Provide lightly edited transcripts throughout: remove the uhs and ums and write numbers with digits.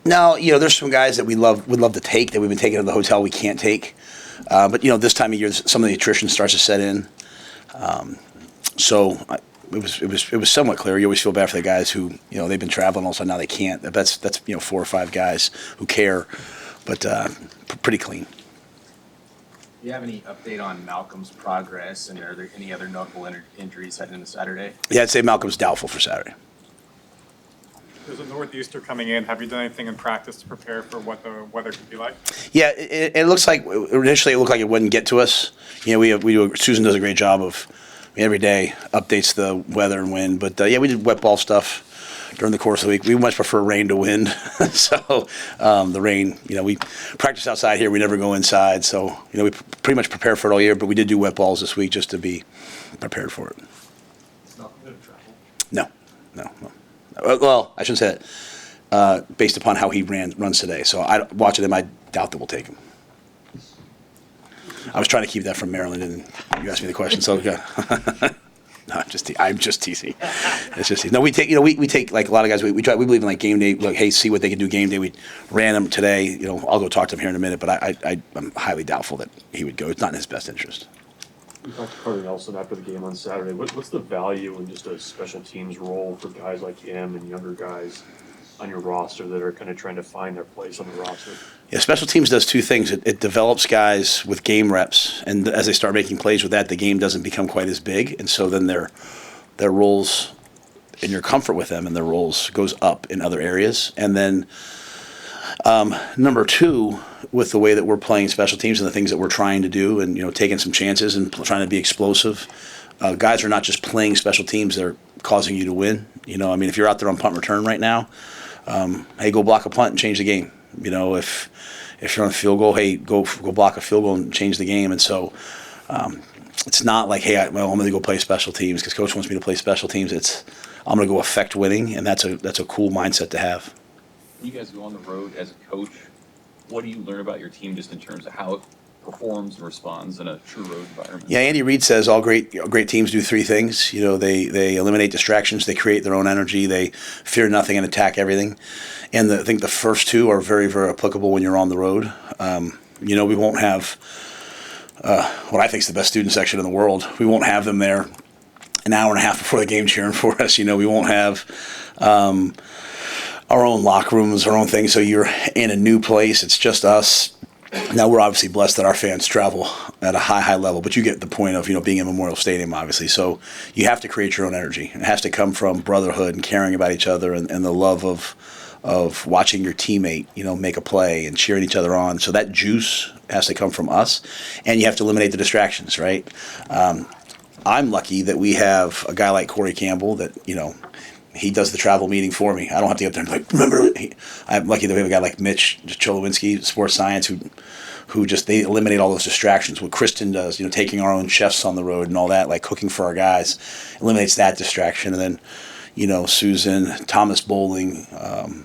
No, there's some guys that would love to take that we've been taking to the hotel we can't take. But this time of year, some of the attrition starts to set in. So it was somewhat clear. You always feel bad for the guys who they've been traveling, all of a sudden now they can't. That's 4 or 5 guys who care, but pretty clean. Do you have any update on Malcolm's progress, and are there any other notable injuries heading into Saturday? Yeah, I'd say Malcolm's doubtful for Saturday. There's a northeaster coming in. Have you done anything in practice to prepare for what the weather could be like? Yeah, it looks like initially it looked like it wouldn't get to us. Susan does a great job of every day updates the weather and wind. But we did wet ball stuff during the course of the week. We much prefer rain to wind. So the rain, we practice outside here. We never go inside. So we pretty much prepare for it all year. But we did do wet balls this week just to be prepared for it. It's not going to travel. No. Well, I shouldn't say that. Based upon how he runs today. So watching him, I doubt that we'll take him. I was trying to keep that from Maryland, and you asked me the question. So yeah. No, I'm just teasing. It's just no. We take we take like a lot of guys. We believe in like game day. Like, hey, see what they can do game day. We ran him today. I'll go talk to him here in a minute. But I'm highly doubtful that he would go. It's not in his best interest. We talked to Carter Nelson after the game on Saturday. What's the value in just a special teams role for guys like him and younger guys on your roster that are kind of trying to find their place on the roster? Yeah, special teams does 2 things. It develops guys with game reps, and as they start making plays with that, the game doesn't become quite as big, and so then their roles and your comfort with them and their roles goes up in other areas. And then number 2, with the way that we're playing special teams and the things that we're trying to do, and taking some chances and trying to be explosive, guys are not just playing special teams; they're causing you to win. If you're out there on punt return right now, hey, go block a punt and change the game. If you're on a field goal, hey, go block a field goal and change the game. And so it's not like, hey, I'm going to go play special teams because coach wants me to play special teams. It's I'm going to go affect winning, and that's a cool mindset to have. When you guys go on the road as a coach, what do you learn about your team just in terms of how it performs and responds in a true road environment? Yeah, Andy Reid says all great teams do 3 things. They eliminate distractions, they create their own energy, they fear nothing and attack everything. And I think the first 2 are very, very applicable when you're on the road. We won't have what I think is the best student section in the world. We won't have them there an hour and a half before the game cheering for us. We won't have our own locker rooms, our own thing. So you're in a new place. It's just us. Now, we're obviously blessed that our fans travel at a high level, but you get the point of, being in Memorial Stadium, obviously. So you have to create your own energy. It has to come from brotherhood and caring about each other and the love of watching your teammate, make a play and cheering each other on. So that juice has to come from us, and you have to eliminate the distractions, right? I'm lucky that we have a guy like Corey Campbell that, he does the travel meeting for me. I don't have to get up there and be like, remember? I'm lucky that we have a guy like Mitch Cholowinski, sports science, who just, they eliminate all those distractions. What Kristen does, taking our own chefs on the road and all that, like cooking for our guys, eliminates that distraction. And then, Susan, Thomas Bowling,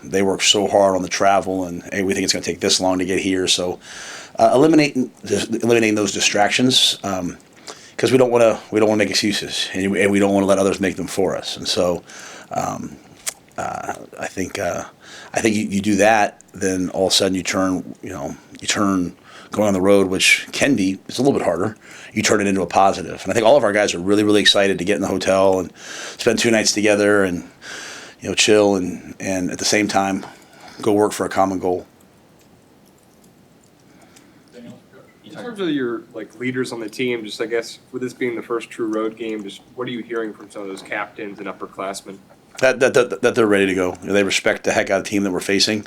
they work so hard on the travel, and hey, we think it's going to take this long to get here. So eliminating those distractions, because we don't want to make excuses, and we don't want to let others make them for us. And so I think you do that, then all of a sudden you turn going on the road, which it's a little bit harder. You turn it into a positive. And I think all of our guys are really, really excited to get in the hotel and spend 2 nights together and, chill and at the same time go work for a common goal. In terms of your leaders on the team, just I guess with this being the first true road game, just what are you hearing from some of those captains and upperclassmen? That they're ready to go. They respect the heck out of the team that we're facing.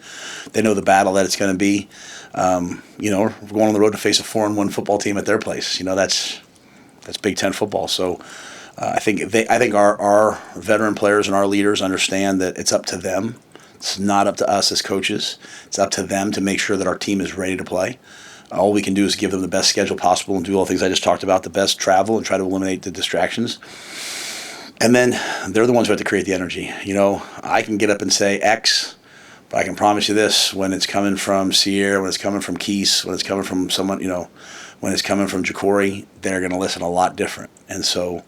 They know the battle that it's going to be. We're going on the road to face a 4-1 football team at their place. That's Big Ten football. So I think our veteran players and our leaders understand that it's up to them. It's not up to us as coaches. It's up to them to make sure that our team is ready to play. All we can do is give them the best schedule possible and do all the things I just talked about, the best travel, and try to eliminate the distractions. And then they're the ones who have to create the energy. I can get up and say X, but I can promise you this: when it's coming from Sierra, when it's coming from Keese, when it's coming from someone, when it's coming from Jacory, they're going to listen a lot different. And so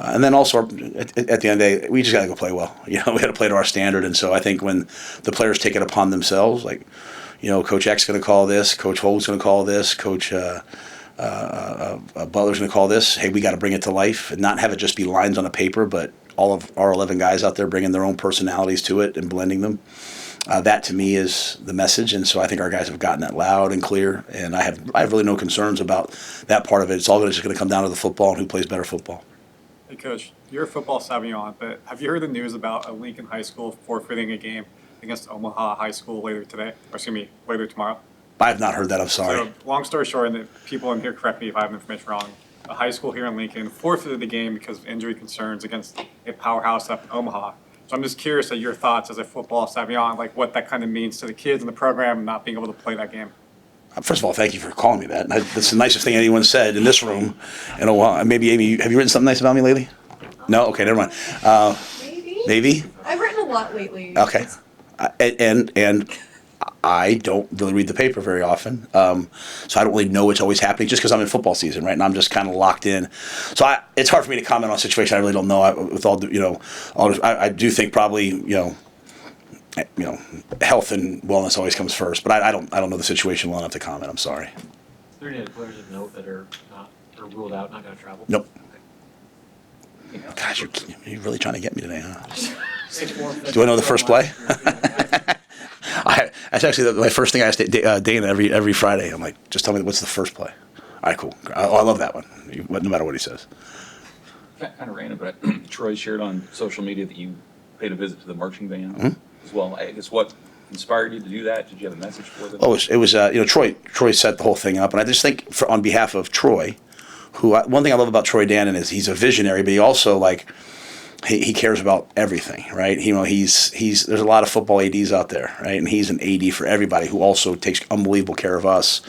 And then also, at the end of the day, we just got to go play well. We got to play to our standard. And so I think when the players take it upon themselves, like, Coach X is going to call this, Coach Holt's going to call this, Coach Butler's going to call this. Hey, we got to bring it to life and not have it just be lines on a paper, but all of our 11 guys out there bringing their own personalities to it and blending them. That to me is the message, and so I think our guys have gotten that loud and clear. And I have really no concerns about that part of it. It's all just going to come down to the football and who plays better football. Hey, Coach, you're a football savant, but have you heard the news about a Lincoln High School forfeiting a game against Omaha High School later tomorrow? I have not heard that. I'm sorry. So, long story short, and the people in here correct me if I have information wrong, a high school here in Lincoln forfeited the game because of injury concerns against a powerhouse up in Omaha. So I'm just curious at your thoughts as a football savant, like what that kind of means to the kids in the program not being able to play that game. First of all, thank you for calling me that. That's the nicest thing anyone said in this room in a while. Maybe, Amy, have you written something nice about me lately? No? Okay, never mind. Maybe. Maybe? I've written a lot lately. Okay. And I don't really read the paper very often, so I don't really know what's always happening just because I'm in football season, right? And I'm just kind of locked in. So it's hard for me to comment on a situation I really don't know. I do think probably, health and wellness always comes first, but I don't know the situation well enough to comment. I'm sorry. Is there any other players of note that are ruled out, not going to travel? Nope. Gosh, you're really trying to get me today, huh? Do I know the first play? That's actually my first thing I ask Dana every Friday. I'm like, just tell me what's the first play. All right, cool. I love that one, no matter what he says. Kind of random, but Troy shared on social media that you paid a visit to the marching band as well. I guess what inspired you to do that? Did you have a message for them? Oh, it was Troy set the whole thing up, and I just think on behalf of Troy, one thing I love about Troy Dannon is he's a visionary, but he also he cares about everything, right? There's a lot of football ADs out there, right? And he's an AD for everybody who also takes unbelievable care of us.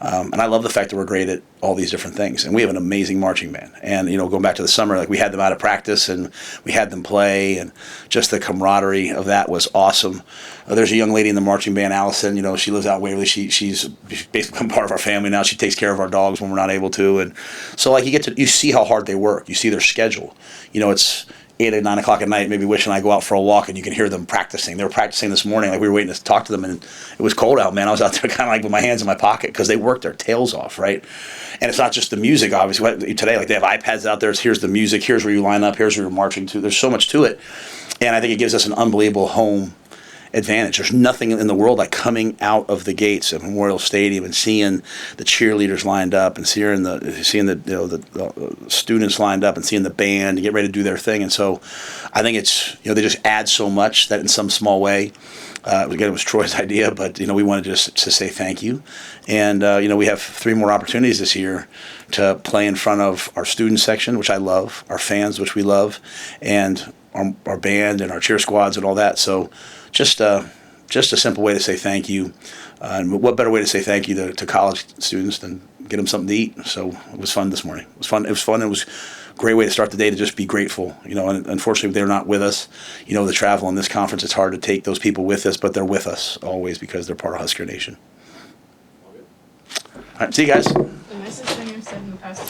And I love the fact that we're great at all these different things. And we have an amazing marching band. And, going back to the summer, we had them out of practice and we had them play, and just the camaraderie of that was awesome. There's a young lady in the marching band, Allison, she lives out in Waverly. She's basically become part of our family now. She takes care of our dogs when we're not able to. And so you see how hard they work. You see their schedule. It's 8 or 9 o'clock at night, maybe wishing I go out for a walk, and you can hear them practicing. They were practicing this morning. We were waiting to talk to them, and it was cold out, man. I was out there kind of with my hands in my pocket because they worked their tails off, right? And it's not just the music, obviously. Today, they have iPads out there. Here's the music. Here's where you line up. Here's where you're marching to. There's so much to it, and I think it gives us an unbelievable home advantage. There's nothing in the world like coming out of the gates of Memorial Stadium and seeing the cheerleaders lined up and seeing the students lined up and seeing the band and get ready to do their thing. And so I think it's they just add so much that in some small way. Again, it was Troy's idea, but we wanted just to say thank you. And we have 3 more opportunities this year to play in front of our student section, which I love, our fans, which we love, and our band and our cheer squads and all that. So just a simple way to say thank you. And what better way to say thank you to college students than get them something to eat? So it was fun this morning. It was fun. It was a great way to start the day to just be grateful. And unfortunately, they're not with us. The travel in this conference, it's hard to take those people with us, but they're with us always because they're part of Husker Nation. All right, see you guys. The message singer said in the past